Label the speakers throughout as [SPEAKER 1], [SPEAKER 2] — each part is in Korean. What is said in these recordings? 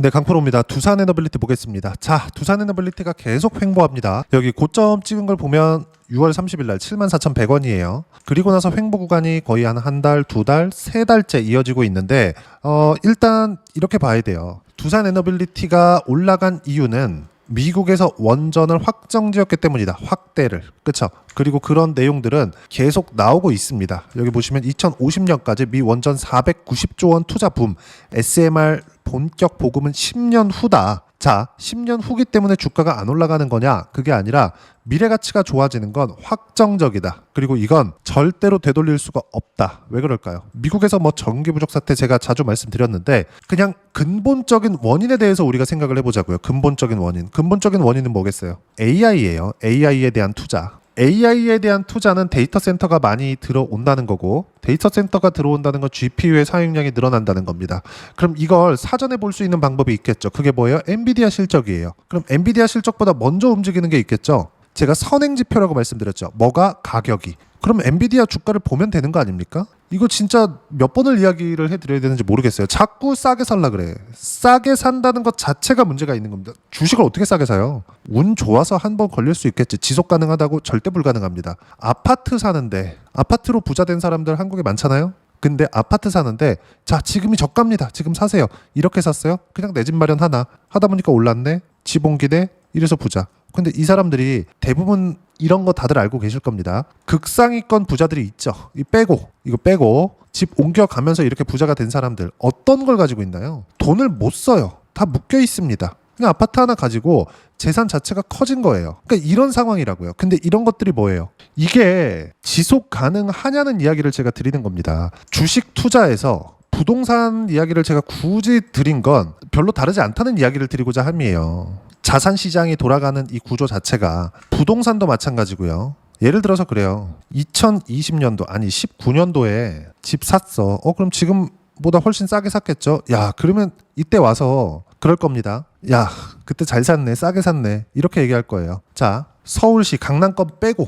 [SPEAKER 1] 네, 강프로입니다. 두산 에너빌리티 보겠습니다. 자, 두산 에너빌리티가 계속 횡보합니다. 여기 고점 찍은 걸 보면 6월 30일 날 74,100원이에요. 그리고 나서 횡보 구간이 거의 한 달, 두 달, 세 달째 이어지고 있는데 일단 이렇게 봐야 돼요. 두산 에너빌리티가 올라간 이유는 미국에서 원전을 확정지었기 때문이다. 확대를. 그쵸? 그리고 그런 내용들은 계속 나오고 있습니다. 여기 보시면 2050년까지 미 원전 490조 원 투자 붐, SMR 본격 보급은 10년 후다. 자, 10년 후기 때문에 주가가 안 올라가는 거냐? 그게 아니라 미래 가치가 좋아지는 건 확정적이다. 그리고 이건 절대로 되돌릴 수가 없다. 왜 그럴까요? 미국에서 뭐 전기 부족 사태 제가 자주 말씀드렸는데 그냥 근본적인 원인에 대해서 우리가 생각을 해보자고요. 근본적인 원인. 근본적인 원인은 뭐겠어요? AI예요. AI에 대한 투자. AI에 대한 투자는 데이터 센터가 많이 들어온다는 거고 데이터 센터가 들어온다는 건 GPU의 사용량이 늘어난다는 겁니다. 그럼 이걸 사전에 볼 수 있는 방법이 있겠죠. 그게 뭐예요? 엔비디아 실적이에요. 그럼 엔비디아 실적보다 먼저 움직이는 게 있겠죠. 제가 선행지표라고 말씀드렸죠. 뭐가? 가격이. 그럼 엔비디아 주가를 보면 되는 거 아닙니까? 이거 진짜 몇 번을 이야기를 해드려야 되는지 모르겠어요. 자꾸 싸게 살라 그래. 싸게 산다는 것 자체가 문제가 있는 겁니다. 주식을 어떻게 싸게 사요? 운 좋아서 한 번 걸릴 수 있겠지. 지속 가능하다고 절대 불가능합니다. 아파트 사는데 아파트로 부자 된 사람들 한국에 많잖아요. 근데 아파트 사는데 자 지금이 저가입니다. 지금 사세요. 이렇게 샀어요? 그냥 내 집 마련 하나 하다 보니까 올랐네. 집 옮기네. 이래서 부자. 근데 이 사람들이 대부분 이런 거 다들 알고 계실 겁니다. 극상위권 부자들이 있죠. 이거 빼고 집 옮겨가면서 이렇게 부자가 된 사람들 어떤 걸 가지고 있나요? 돈을 못 써요. 다 묶여 있습니다. 그냥 아파트 하나 가지고 재산 자체가 커진 거예요. 그러니까 이런 상황이라고요. 근데 이런 것들이 뭐예요? 이게 지속 가능하냐는 이야기를 제가 드리는 겁니다. 주식 투자에서 부동산 이야기를 제가 굳이 드린 건 별로 다르지 않다는 이야기를 드리고자 함이에요. 자산 시장이 돌아가는 이 구조 자체가 부동산도 마찬가지고요. 예를 들어서 그래요. 2020년도 아니 19년도에 집 샀어. 그럼 지금보다 훨씬 싸게 샀겠죠? 야, 그러면 이때 와서 그럴 겁니다. 야, 그때 잘 샀네. 싸게 샀네. 이렇게 얘기할 거예요. 자, 서울시 강남권 빼고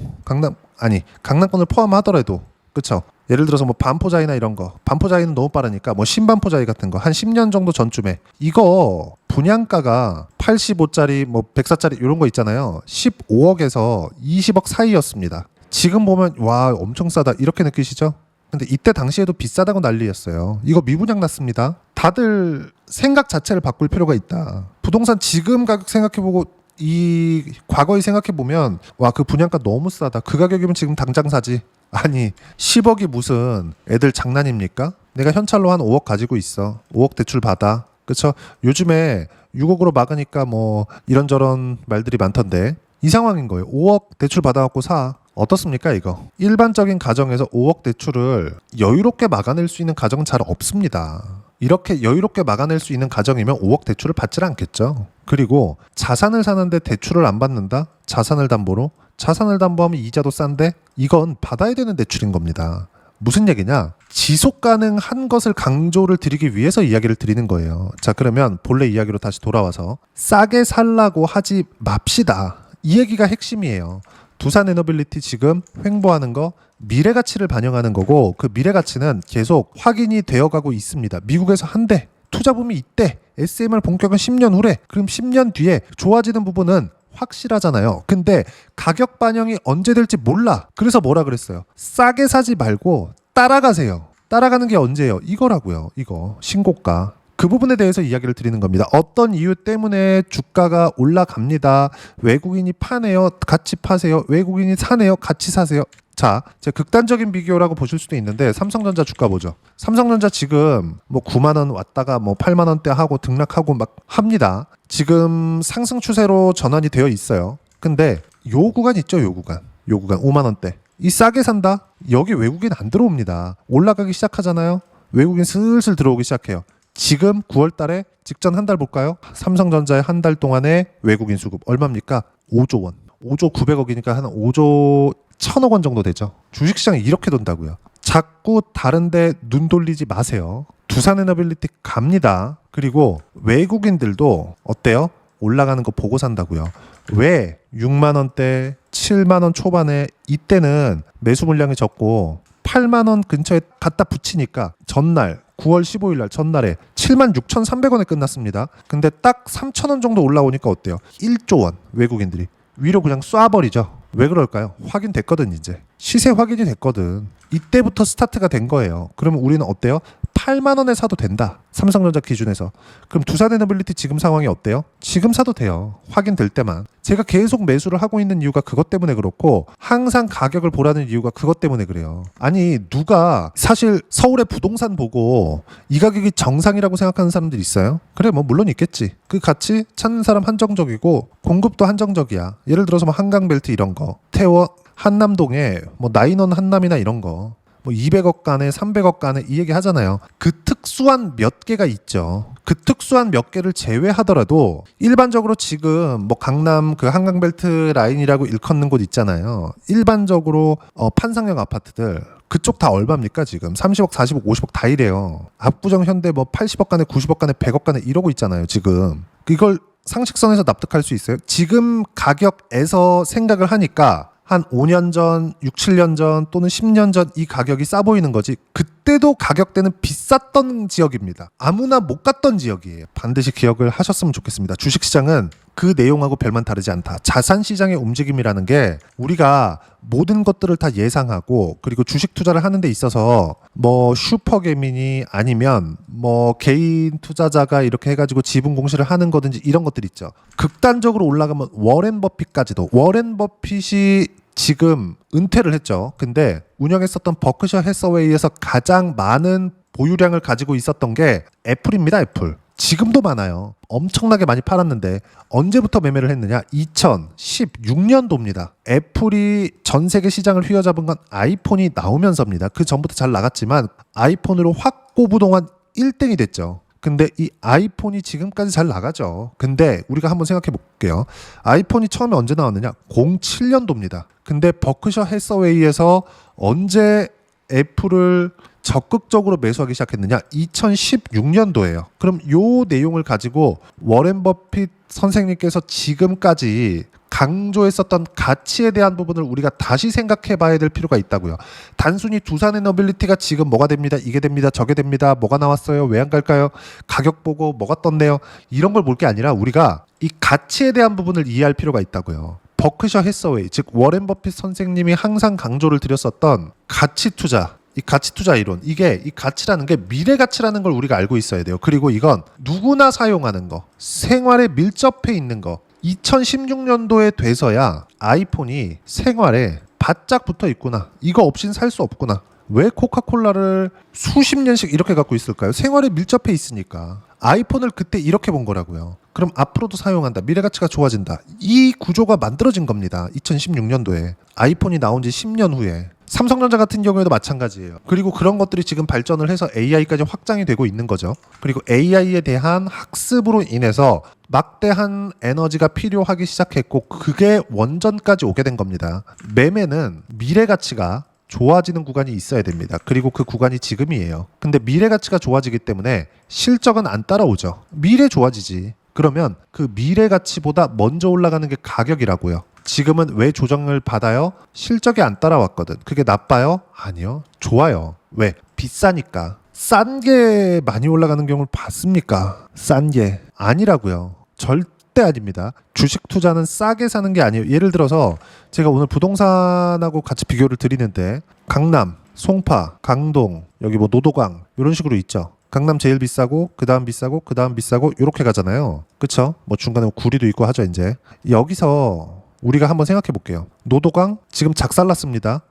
[SPEAKER 1] 강남권을 포함하더라도 그쵸? 예를 들어서 뭐 반포자이나 이런 거 반포자이는 너무 빠르니까 뭐 신반포자이 같은 거 한 10년 정도 전쯤에 이거 분양가가 85짜리 뭐 104짜리 이런 거 있잖아요. 15억에서 20억 사이였습니다. 지금 보면 와 엄청 싸다 이렇게 느끼시죠? 근데 이때 당시에도 비싸다고 난리였어요. 이거 미분양 났습니다. 다들 생각 자체를 바꿀 필요가 있다. 부동산 지금 가격 생각해보고 이 과거에 생각해보면 와 그 분양가 너무 싸다. 그 가격이면 지금 당장 사지. 아니 10억이 무슨 애들 장난입니까? 내가 현찰로 한 5억 가지고 있어. 5억 대출 받아. 그쵸? 요즘에 6억으로 막으니까 뭐 이런저런 말들이 많던데 이 상황인 거예요. 5억 대출 받아갖고 사. 어떻습니까 이거? 일반적인 가정에서 5억 대출을 여유롭게 막아낼 수 있는 가정은 잘 없습니다. 이렇게 여유롭게 막아낼 수 있는 가정이면 5억 대출을 받질 않겠죠. 그리고 자산을 사는데 대출을 안 받는다? 자산을 담보로? 자산을 담보하면 이자도 싼데? 이건 받아야 되는 대출인 겁니다. 무슨 얘기냐? 지속 가능한 것을 강조를 드리기 위해서 이야기를 드리는 거예요. 자, 그러면 본래 이야기로 다시 돌아와서 싸게 살라고 하지 맙시다. 이 얘기가 핵심이에요. 두산 에너빌리티 지금 횡보하는 거 미래 가치를 반영하는 거고 그 미래 가치는 계속 확인이 되어가고 있습니다. 미국에서 한대 투자붐이 있대. SMR 본격은 10년 후래. 그럼 10년 뒤에 좋아지는 부분은 확실하잖아요. 근데 가격 반영이 언제 될지 몰라. 그래서 뭐라 그랬어요? 싸게 사지 말고 따라가세요. 따라가는 게 언제예요? 이거라고요. 이거 신고가. 그 부분에 대해서 이야기를 드리는 겁니다. 어떤 이유 때문에 주가가 올라갑니다. 외국인이 파네요. 같이 파세요. 외국인이 사네요. 같이 사세요. 자, 제가 극단적인 비교라고 보실 수도 있는데 삼성전자 주가 보죠. 삼성전자 지금 뭐 9만 원 왔다가 뭐 8만 원대 하고 등락하고 막 합니다. 지금 상승 추세로 전환이 되어 있어요. 근데 요 구간 있죠, 요 구간 5만 원대. 이 싸게 산다? 여기 외국인 안 들어옵니다. 올라가기 시작하잖아요. 외국인 슬슬 들어오기 시작해요. 지금 9월 달에 직전 한 달 볼까요? 삼성전자의 한 달 동안의 외국인 수급 얼마입니까? 5조 원. 5조 900억이니까 한 5조 1000억 원 정도 되죠. 주식시장이 이렇게 돈다고요. 자꾸 다른데 눈 돌리지 마세요. 두산에너빌리티 갑니다. 그리고 외국인들도 어때요? 올라가는 거 보고 산다고요. 왜 6만 원대, 7만 원 초반에 이때는 매수 물량이 적고 8만 원 근처에 갖다 붙이니까 전날 9월 15일 날 전날에 76,300원에 끝났습니다. 근데 딱 3,000원 정도 올라오니까 어때요? 1조 원 외국인들이 위로 그냥 쏴버리죠. 왜 그럴까요? 확인됐거든. 이제 시세 확인이 됐거든. 이때부터 스타트가 된 거예요. 그러면 우리는 어때요? 8만 원에 사도 된다. 삼성전자 기준에서. 그럼 두산에너빌리티 지금 상황이 어때요? 지금 사도 돼요. 확인될 때만. 제가 계속 매수를 하고 있는 이유가 그것 때문에 그렇고 항상 가격을 보라는 이유가 그것 때문에 그래요. 아니 누가 사실 서울의 부동산 보고 이 가격이 정상이라고 생각하는 사람들 있어요? 그래 뭐 물론 있겠지. 그 가치 찾는 사람 한정적이고 공급도 한정적이야. 예를 들어서 뭐 한강벨트 이런 거, 태워 한남동에 뭐 나인원 한남이나 이런 거 뭐 200억 간에 300억 간에 이 얘기 하잖아요. 그 특수한 몇 개가 있죠. 그 특수한 몇 개를 제외하더라도 일반적으로 지금 뭐 강남 그 한강벨트 라인이라고 일컫는 곳 있잖아요. 일반적으로 판상형 아파트들 그쪽 다 얼마입니까 지금? 30억, 40억, 50억 다 이래요. 압구정 현대 뭐 80억 간에 90억 간에 100억 간에 이러고 있잖아요 지금. 이걸 상식선에서 납득할 수 있어요? 지금 가격에서 생각을 하니까 한 5년 전, 6, 7년 전 또는 10년 전 이 가격이 싸 보이는 거지 그때도 가격대는 비쌌던 지역입니다. 아무나 못 갔던 지역이에요. 반드시 기억을 하셨으면 좋겠습니다. 주식시장은 그 내용하고 별만 다르지 않다. 자산시장의 움직임이라는 게 우리가 모든 것들을 다 예상하고 그리고 주식 투자를 하는 데 있어서 뭐 슈퍼개민이 아니면 뭐 개인 투자자가 이렇게 해가지고 지분 공시를 하는 거든지 이런 것들 있죠. 극단적으로 올라가면 워렌 버핏까지도 워렌 버핏이 지금 은퇴를 했죠. 근데 운영했었던 버크셔 해서웨이에서 가장 많은 보유량을 가지고 있었던 게 애플입니다. 애플. 지금도 많아요. 엄청나게 많이 팔았는데 언제부터 매매를 했느냐? 2016년도입니다. 애플이 전 세계 시장을 휘어잡은 건 아이폰이 나오면서입니다. 그 전부터 잘 나갔지만 아이폰으로 확고부동한 1등이 됐죠. 근데 이 아이폰이 지금까지 잘 나가죠. 근데 우리가 한번 생각해 볼게요. 아이폰이 처음에 언제 나왔느냐? 07년도입니다. 근데 버크셔 해서웨이에서 언제 애플을 적극적으로 매수하기 시작했느냐? 2016년도예요. 그럼 요 내용을 가지고 워렌 버핏 선생님께서 지금까지 강조했었던 가치에 대한 부분을 우리가 다시 생각해 봐야 될 필요가 있다고요. 단순히 두산에너빌리티가 지금 뭐가 됩니다. 이게 됩니다. 저게 됩니다. 뭐가 나왔어요. 왜 안 갈까요? 가격 보고 뭐가 떴네요. 이런 걸 볼 게 아니라 우리가 이 가치에 대한 부분을 이해할 필요가 있다고요. 버크셔 해서웨이, 즉 워렌 버핏 선생님이 항상 강조를 드렸었던 가치 투자, 이 가치 투자 이론, 이게 이 가치라는 게 미래 가치라는 걸 우리가 알고 있어야 돼요. 그리고 이건 누구나 사용하는 거, 생활에 밀접해 있는 거. 2016년도에 돼서야 아이폰이 생활에 바짝 붙어 있구나. 이거 없인 살 수 없구나. 왜 코카콜라를 수십 년씩 이렇게 갖고 있을까요? 생활에 밀접해 있으니까. 아이폰을 그때 이렇게 본 거라고요. 그럼 앞으로도 사용한다. 미래 가치가 좋아진다. 이 구조가 만들어진 겁니다. 2016년도에. 아이폰이 나온 지 10년 후에. 삼성전자 같은 경우에도 마찬가지예요. 그리고 그런 것들이 지금 발전을 해서 AI까지 확장이 되고 있는 거죠. 그리고 AI에 대한 학습으로 인해서 막대한 에너지가 필요하기 시작했고 그게 원전까지 오게 된 겁니다. 매매는 미래 가치가 좋아지는 구간이 있어야 됩니다. 그리고 그 구간이 지금이에요. 근데 미래 가치가 좋아지기 때문에 실적은 안 따라오죠. 미래 좋아지지. 그러면 그 미래 가치보다 먼저 올라가는 게 가격이라고요. 지금은 왜 조정을 받아요? 실적이 안 따라왔거든. 그게 나빠요? 아니요. 좋아요. 왜? 비싸니까. 싼 게 많이 올라가는 경우를 봤습니까? 싼 게 아니라고요. 절대 아닙니다. 주식 투자는 싸게 사는 게 아니에요. 예를 들어서 제가 오늘 부동산하고 같이 비교를 드리는데 강남, 송파, 강동, 여기 뭐 노도강 이런 식으로 있죠. 강남 제일 비싸고 그 다음 비싸고 그 다음 비싸고 이렇게 가잖아요. 그쵸? 뭐 중간에 구리도 있고 하죠. 이제 여기서 우리가 한번 생각해 볼게요. 노도강 지금 작살났습니다.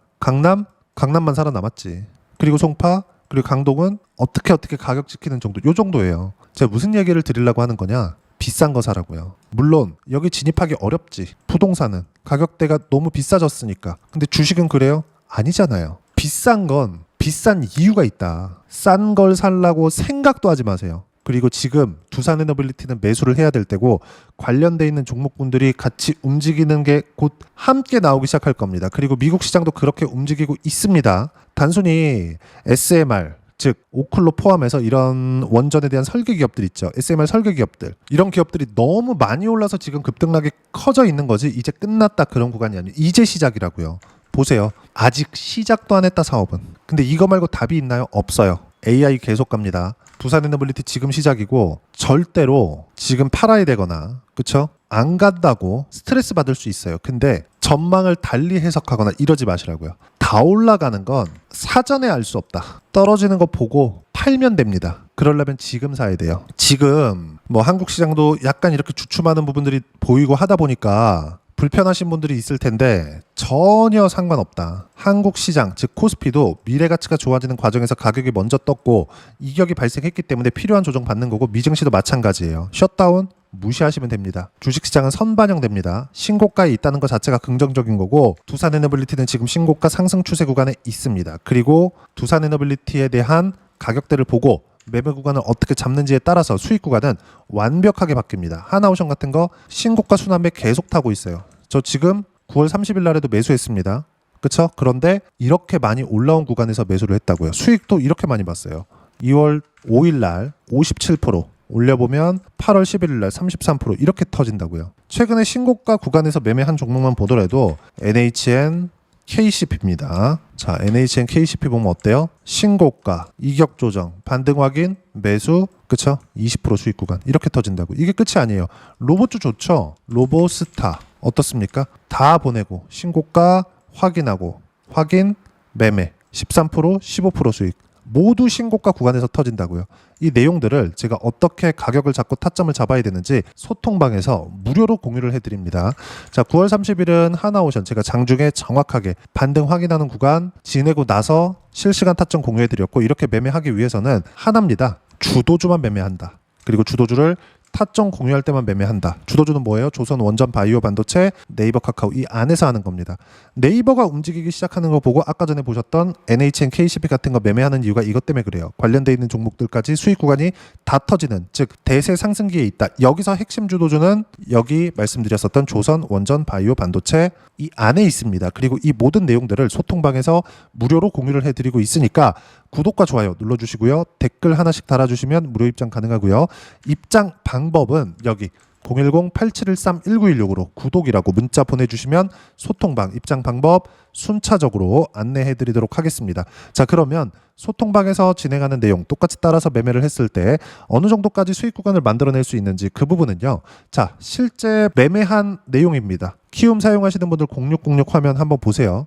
[SPEAKER 1] 강남만 살아남았지. 그리고 송파 그리고 강동은 어떻게 가격 지키는 정도 요 정도예요. 제가 무슨 얘기를 드리려고 하는 거냐? 비싼 거 사라고요. 물론 여기 진입하기 어렵지. 부동산은 가격대가 너무 비싸졌으니까. 근데 주식은 그래요? 아니잖아요. 비싼 건 비싼 이유가 있다. 싼 걸 살라고 생각도 하지 마세요. 그리고 지금 두산에너빌리티는 매수를 해야 될 때고 관련돼 있는 종목군들이 같이 움직이는 게 곧 함께 나오기 시작할 겁니다. 그리고 미국 시장도 그렇게 움직이고 있습니다. 단순히 SMR 즉 오클로 포함해서 이런 원전에 대한 설계 기업들 있죠. SMR 설계 기업들. 이런 기업들이 너무 많이 올라서 지금 급등락이 커져 있는 거지 이제 끝났다 그런 구간이 아니에요. 이제 시작이라고요. 보세요. 아직 시작도 안 했다 사업은. 근데 이거 말고 답이 있나요? 없어요. AI 계속 갑니다. 두산에너빌리티 지금 시작이고 절대로 지금 팔아야 되거나 그쵸? 안 간다고 스트레스 받을 수 있어요. 근데 전망을 달리 해석하거나 이러지 마시라고요. 다 올라가는 건 사전에 알 수 없다. 떨어지는 거 보고 팔면 됩니다. 그러려면 지금 사야 돼요. 지금 뭐 한국 시장도 약간 이렇게 주춤하는 부분들이 보이고 하다 보니까 불편하신 분들이 있을 텐데 전혀 상관없다. 한국 시장 즉 코스피도 미래 가치가 좋아지는 과정에서 가격이 먼저 떴고 이격이 발생했기 때문에 필요한 조정 받는 거고 미증시도 마찬가지예요. 셧다운 무시하시면 됩니다. 주식시장은 선반영됩니다. 신고가에 있다는 것 자체가 긍정적인 거고 두산에너빌리티는 지금 신고가 상승 추세 구간에 있습니다. 그리고 두산에너빌리티에 대한 가격대를 보고 매매 구간을 어떻게 잡는지에 따라서 수익 구간은 완벽하게 바뀝니다. 하나오션 같은 거 신고가 순환매 계속 타고 있어요. 저 지금 9월 30일 날에도 매수했습니다. 그쵸? 그런데 이렇게 많이 올라온 구간에서 매수를 했다고요. 수익도 이렇게 많이 봤어요. 2월 5일 날 57%, 올려보면 8월 11일 날 33% 이렇게 터진다고요. 최근에 신고가 구간에서 매매한 종목만 보더라도 NHN, KCP입니다. 자, NHN, KCP 보면 어때요? 신고가, 이격 조정, 반등 확인, 매수, 그쵸? 20% 수익 구간 이렇게 터진다고. 이게 끝이 아니에요. 로봇주 좋죠? 로보스타 어떻습니까? 다 보내고 신고가 확인하고 확인, 매매 13%, 15% 수익. 모두 신고가 구간에서 터진다고요. 이 내용들을 제가 어떻게 가격을 잡고 타점을 잡아야 되는지 소통방에서 무료로 공유를 해드립니다. 자, 9월 30일은 하나오션 제가 장중에 정확하게 반등 확인하는 구간 지내고 나서 실시간 타점 공유해드렸고 이렇게 매매하기 위해서는 하나입니다. 주도주만 매매한다. 그리고 주도주를 타점 공유할 때만 매매한다. 주도주는 뭐예요? 조선 원전 바이오 반도체, 네이버 카카오 이 안에서 하는 겁니다. 네이버가 움직이기 시작하는 거 보고 아까 전에 보셨던 NHN, KCP 같은 거 매매하는 이유가 이것 때문에 그래요. 관련돼 있는 종목들까지 수익 구간이 다 터지는 즉 대세 상승기에 있다. 여기서 핵심 주도주는 여기 말씀드렸었던 조선 원전 바이오 반도체 이 안에 있습니다. 그리고 이 모든 내용들을 소통방에서 무료로 공유를 해드리고 있으니까 구독과 좋아요 눌러주시고요. 댓글 하나씩 달아주시면 무료 입장 가능하고요. 입장 방법은 여기 010-8713-1916으로 구독이라고 문자 보내주시면 소통방 입장 방법 순차적으로 안내해드리도록 하겠습니다. 자, 그러면 소통방에서 진행하는 내용 똑같이 따라서 매매를 했을 때 어느 정도까지 수익 구간을 만들어낼 수 있는지 그 부분은요. 자, 실제 매매한 내용입니다. 키움 사용하시는 분들 0606 화면 한번 보세요.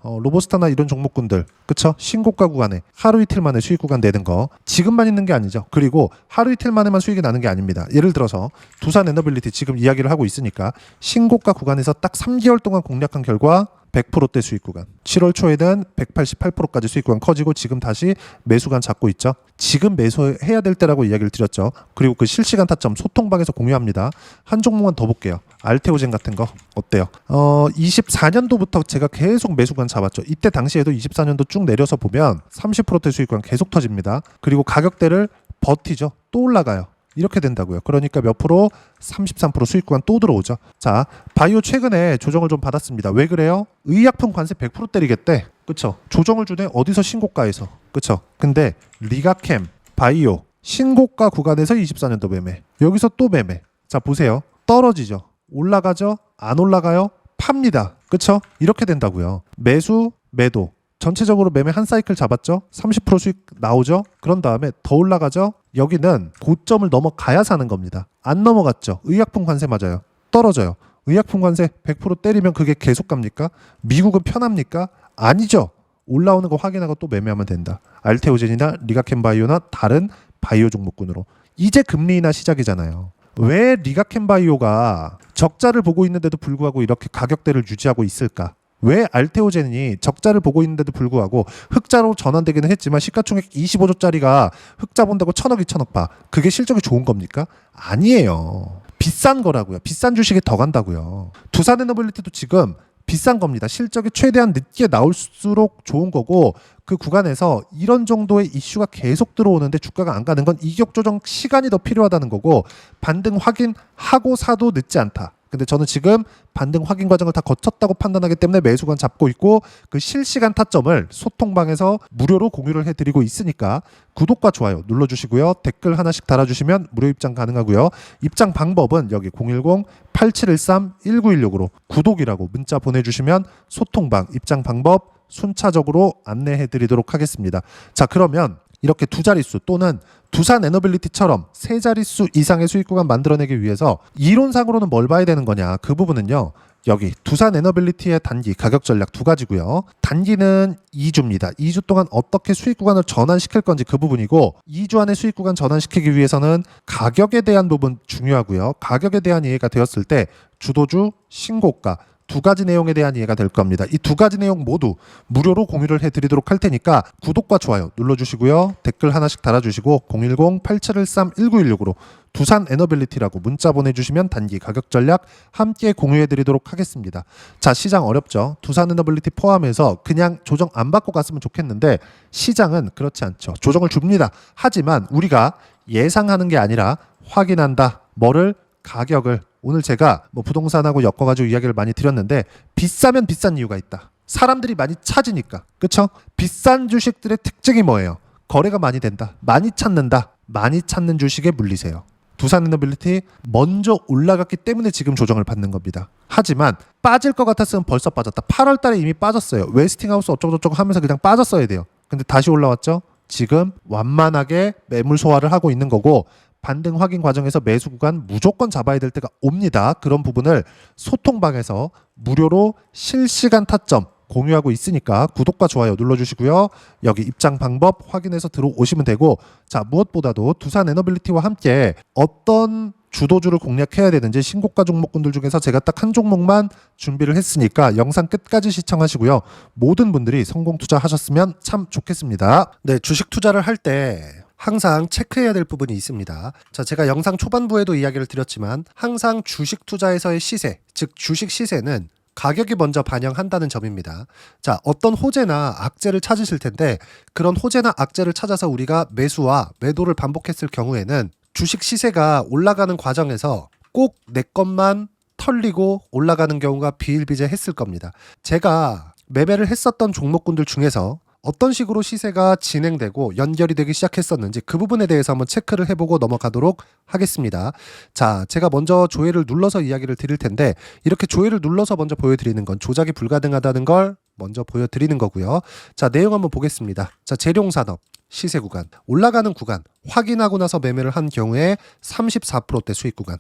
[SPEAKER 1] 로보스타나 이런 종목군들 그쵸? 신고가 구간에 하루 이틀 만에 수익 구간 내는 거 지금만 있는 게 아니죠. 그리고 하루 이틀 만에만 수익이 나는 게 아닙니다. 예를 들어서 두산에너빌리티 지금 이야기를 하고 있으니까 신고가 구간에서 딱 3개월 동안 공략한 결과 100%대 수익 구간 7월 초에는 188%까지 수익 구간 커지고 지금 다시 매수간 잡고 있죠. 지금 매수해야 될 때라고 이야기를 드렸죠. 그리고 그 실시간 타점 소통방에서 공유합니다. 한 종목만 더 볼게요. 알테오젠 같은 거 어때요? 24년도부터 제가 계속 매수간 잡았죠. 이때 당시에도 24년도 쭉 내려서 보면 30%대 수익 구간 계속 터집니다. 그리고 가격대를 버티죠. 또 올라가요. 이렇게 된다고요. 그러니까 몇 프로? 33% 수익 구간 또 들어오죠. 자, 바이오 최근에 조정을 좀 받았습니다. 왜 그래요? 의약품 관세 100% 때리겠대. 그쵸? 조정을 주네. 어디서? 신고가에서. 그쵸? 근데 리가캠, 바이오 신고가 구간에서 24년도 매매. 여기서 또 매매. 자, 보세요. 떨어지죠. 올라가죠? 안 올라가요? 팝니다. 그쵸? 이렇게 된다고요. 매수, 매도. 전체적으로 매매 한 사이클 잡았죠? 30% 수익 나오죠? 그런 다음에 더 올라가죠? 여기는 고점을 넘어가야 사는 겁니다. 안 넘어갔죠? 의약품 관세 맞아요. 떨어져요. 의약품 관세 100% 때리면 그게 계속 갑니까? 미국은 편합니까? 아니죠. 올라오는 거 확인하고 또 매매하면 된다. 알테오젠이나 리가캠바이오나 다른 바이오 종목군으로. 이제 금리 인하 시작이잖아요. 왜 리가캠바이오가 적자를 보고 있는데도 불구하고 이렇게 가격대를 유지하고 있을까? 왜 알테오젠이 적자를 보고 있는데도 불구하고 흑자로 전환되기는 했지만 시가총액 25조짜리가 흑자 본다고 1,000억, 2,000억 봐. 그게 실적이 좋은 겁니까? 아니에요. 비싼 거라고요. 비싼 주식이 더 간다고요. 두산에너빌리티도 지금 비싼 겁니다. 실적이 최대한 늦게 나올수록 좋은 거고 그 구간에서 이런 정도의 이슈가 계속 들어오는데 주가가 안 가는 건 이격 조정 시간이 더 필요하다는 거고 반등 확인하고 사도 늦지 않다. 근데 저는 지금 반등 확인 과정을 다 거쳤다고 판단하기 때문에 매수관 잡고 있고 그 실시간 타점을 소통방에서 무료로 공유를 해드리고 있으니까 구독과 좋아요 눌러주시고요. 댓글 하나씩 달아주시면 무료 입장 가능하고요. 입장 방법은 여기 010-8713-1916으로 구독이라고 문자 보내주시면 소통방 입장 방법 순차적으로 안내해드리도록 하겠습니다. 자, 그러면 이렇게 두 자릿수 또는 두산 에너빌리티처럼 세 자릿수 이상의 수익 구간 만들어내기 위해서 이론상으로는 뭘 봐야 되는 거냐, 그 부분은요, 여기 두산 에너빌리티의 단기 가격 전략 두 가지고요. 단기는 2주입니다. 2주 동안 어떻게 수익 구간을 전환시킬 건지 그 부분이고, 2주 안에 수익 구간 전환시키기 위해서는 가격에 대한 부분 중요하고요. 가격에 대한 이해가 되었을 때 주도주, 신고가 두 가지 내용에 대한 이해가 될 겁니다. 이 두 가지 내용 모두 무료로 공유를 해드리도록 할 테니까 구독과 좋아요 눌러주시고요. 댓글 하나씩 달아주시고 010-8713-1916으로 두산 에너빌리티라고 문자 보내주시면 단기 가격 전략 함께 공유해드리도록 하겠습니다. 자, 시장 어렵죠. 두산 에너빌리티 포함해서 그냥 조정 안 받고 갔으면 좋겠는데 시장은 그렇지 않죠. 조정을 줍니다. 하지만 우리가 예상하는 게 아니라 확인한다. 뭐를? 가격을. 오늘 제가 뭐 부동산하고 엮어가지고 이야기를 많이 드렸는데 비싸면 비싼 이유가 있다. 사람들이 많이 찾으니까. 그쵸? 비싼 주식들의 특징이 뭐예요? 거래가 많이 된다. 많이 찾는다. 많이 찾는 주식에 물리세요. 두산에너빌리티 먼저 올라갔기 때문에 지금 조정을 받는 겁니다. 하지만 빠질 것 같았으면 벌써 빠졌다. 8월 달에 이미 빠졌어요. 웨스팅하우스 어쩌고저쩌고 하면서 그냥 빠졌어야 돼요. 근데 다시 올라왔죠? 지금 완만하게 매물 소화를 하고 있는 거고, 반등 확인 과정에서 매수 구간 무조건 잡아야 될 때가 옵니다. 그런 부분을 소통방에서 무료로 실시간 타점 공유하고 있으니까 구독과 좋아요 눌러주시고요. 여기 입장 방법 확인해서 들어오시면 되고, 자, 무엇보다도 두산 에너빌리티와 함께 어떤 주도주를 공략해야 되는지 신고가 종목군들 중에서 제가 딱 한 종목만 준비를 했으니까 영상 끝까지 시청하시고요. 모든 분들이 성공 투자하셨으면 참 좋겠습니다. 네, 주식 투자를 할 때 항상 체크해야 될 부분이 있습니다. 자, 제가 영상 초반부에도 이야기를 드렸지만 항상 주식 투자에서의 시세, 즉 주식 시세는 가격이 먼저 반영한다는 점입니다. 자, 어떤 호재나 악재를 찾으실 텐데 그런 호재나 악재를 찾아서 우리가 매수와 매도를 반복했을 경우에는 주식 시세가 올라가는 과정에서 꼭 내 것만 털리고 올라가는 경우가 비일비재했을 겁니다. 제가 매매를 했었던 종목군들 중에서 어떤 식으로 시세가 진행되고 연결이 되기 시작했었는지 그 부분에 대해서 한번 체크를 해보고 넘어가도록 하겠습니다. 자, 제가 먼저 조회를 눌러서 이야기를 드릴 텐데 이렇게 조회를 눌러서 먼저 보여드리는 건 조작이 불가능하다는 걸 먼저 보여드리는 거고요. 자, 내용 한번 보겠습니다. 자, 재룡산업 시세 구간, 올라가는 구간 확인하고 나서 매매를 한 경우에 34%대 수익 구간.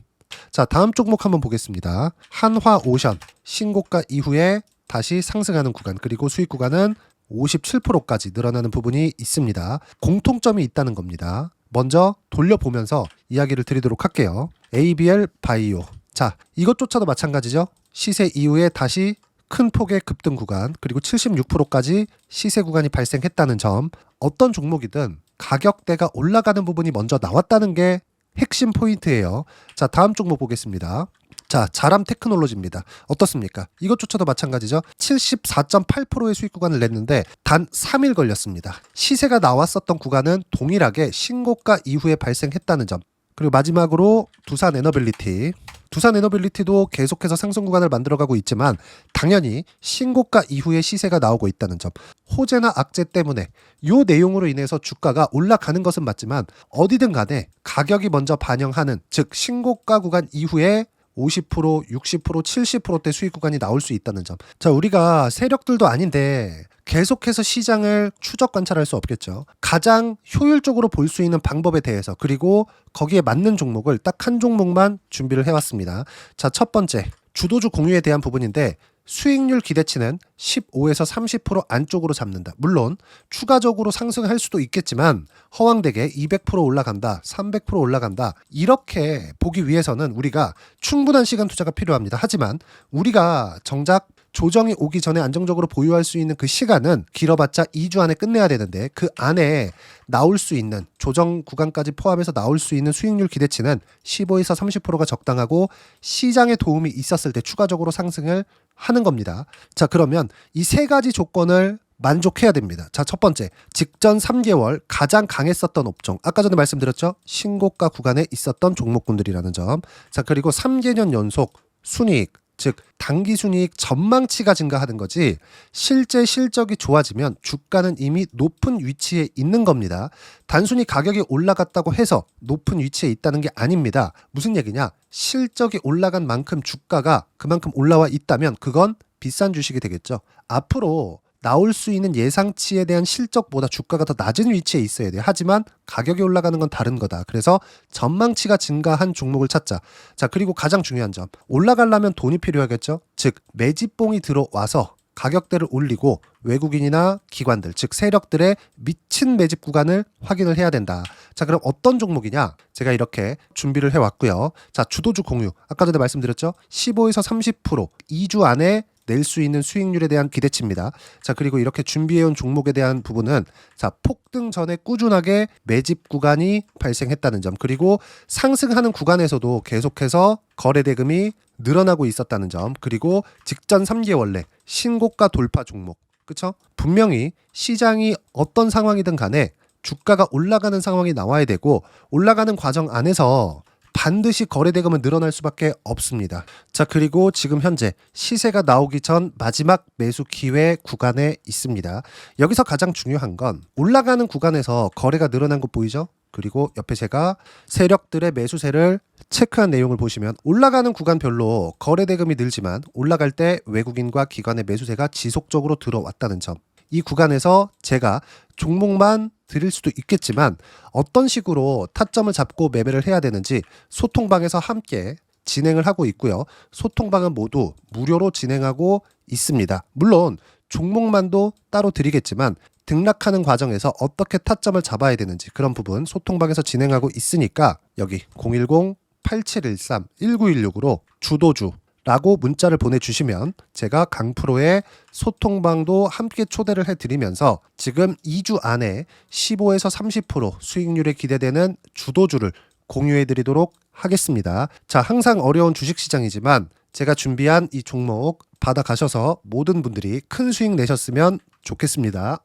[SPEAKER 1] 자, 다음 종목 한번 보겠습니다. 한화오션 신고가 이후에 다시 상승하는 구간, 그리고 수익 구간은 57%까지 늘어나는 부분이 있습니다. 공통점이 있다는 겁니다. 먼저 돌려보면서 이야기를 드리도록 할게요. ABL 바이오. 자, 이것조차도 마찬가지죠. 시세 이후에 다시 큰 폭의 급등 구간, 그리고 76%까지 시세 구간이 발생했다는 점. 어떤 종목이든 가격대가 올라가는 부분이 먼저 나왔다는 게 핵심 포인트예요. 자, 다음 종목 보겠습니다. 자, 자람 테크놀로지입니다. 어떻습니까? 이것조차도 마찬가지죠. 74.8%의 수익 구간을 냈는데 단 3일 걸렸습니다. 시세가 나왔었던 구간은 동일하게 신고가 이후에 발생했다는 점. 그리고 마지막으로 두산 에너빌리티. 두산 에너빌리티도 계속해서 상승 구간을 만들어가고 있지만 당연히 신고가 이후에 시세가 나오고 있다는 점. 호재나 악재 때문에 이 내용으로 인해서 주가가 올라가는 것은 맞지만 어디든 간에 가격이 먼저 반영하는, 즉 신고가 구간 이후에 50%, 60%, 70%대 수익 구간이 나올 수 있다는 점. 자, 우리가 세력들도 아닌데 계속해서 시장을 추적 관찰할 수 없겠죠. 가장 효율적으로 볼 수 있는 방법에 대해서, 그리고 거기에 맞는 종목을 딱 한 종목만 준비를 해왔습니다. 자, 첫 번째 주도주 공유에 대한 부분인데 수익률 기대치는 15에서 30% 안쪽으로 잡는다. 물론 추가적으로 상승할 수도 있겠지만 허황되게 200% 올라간다, 300% 올라간다, 이렇게 보기 위해서는 우리가 충분한 시간 투자가 필요합니다. 하지만 우리가 정작 조정이 오기 전에 안정적으로 보유할 수 있는 그 시간은 길어봤자 2주 안에 끝내야 되는데 그 안에 나올 수 있는, 조정 구간까지 포함해서 나올 수 있는 수익률 기대치는 15에서 30%가 적당하고 시장에 도움이 있었을 때 추가적으로 상승을 하는 겁니다. 자, 그러면 이 세 가지 조건을 만족해야 됩니다. 자, 첫 번째, 직전 3개월 가장 강했었던 업종. 아까 전에 말씀드렸죠? 신고가 구간에 있었던 종목군들이라는 점. 자, 그리고 3개년 연속 순이익, 즉 단기 순이익 전망치가 증가하는 거지 실제 실적이 좋아지면 주가는 이미 높은 위치에 있는 겁니다. 단순히 가격이 올라갔다고 해서 높은 위치에 있다는 게 아닙니다. 무슨 얘기냐? 실적이 올라간 만큼 주가가 그만큼 올라와 있다면 그건 비싼 주식이 되겠죠. 앞으로 나올 수 있는 예상치에 대한 실적보다 주가가 더 낮은 위치에 있어야 돼요. 하지만 가격이 올라가는 건 다른 거다. 그래서 전망치가 증가한 종목을 찾자. 자, 그리고 가장 중요한 점. 올라가려면 돈이 필요하겠죠. 즉 매집봉이 들어와서 가격대를 올리고 외국인이나 기관들, 즉 세력들의 미친 매집 구간을 확인을 해야 된다. 자, 그럼 어떤 종목이냐? 제가 이렇게 준비를 해왔고요. 자, 주도주 공유. 아까 전에 말씀드렸죠. 15에서 30% 2주 안에 낼 수 있는 수익률에 대한 기대치입니다. 자, 그리고 이렇게 준비해온 종목에 대한 부분은 자, 폭등 전에 꾸준하게 매집 구간이 발생했다는 점, 그리고 상승하는 구간에서도 계속해서 거래 대금이 늘어나고 있었다는 점, 그리고 직전 3개월 내 신고가 돌파 종목. 그쵸? 분명히 시장이 어떤 상황이든 간에 주가가 올라가는 상황이 나와야 되고 올라가는 과정 안에서 반드시 거래 대금은 늘어날 수밖에 없습니다. 자, 그리고 지금 현재 시세가 나오기 전 마지막 매수 기회 구간에 있습니다. 여기서 가장 중요한 건 올라가는 구간에서 거래가 늘어난 거 보이죠? 그리고 옆에 제가 세력들의 매수세를 체크한 내용을 보시면 올라가는 구간별로 거래 대금이 늘지만 올라갈 때 외국인과 기관의 매수세가 지속적으로 들어왔다는 점. 이 구간에서 제가 종목만 드릴 수도 있겠지만 어떤 식으로 타점을 잡고 매매를 해야 되는지 소통방에서 함께 진행을 하고 있고요. 소통방은 모두 무료로 진행하고 있습니다. 물론 종목만도 따로 드리겠지만 등락하는 과정에서 어떻게 타점을 잡아야 되는지 그런 부분 소통방에서 진행하고 있으니까 여기 010-8713-1916으로 주도주 라고 문자를 보내주시면 제가 강프로의 소통방도 함께 초대를 해드리면서 지금 2주 안에 15에서 30% 수익률에 기대되는 주도주를 공유해드리도록 하겠습니다. 자, 항상 어려운 주식시장이지만 제가 준비한 이 종목 받아가셔서 모든 분들이 큰 수익 내셨으면 좋겠습니다.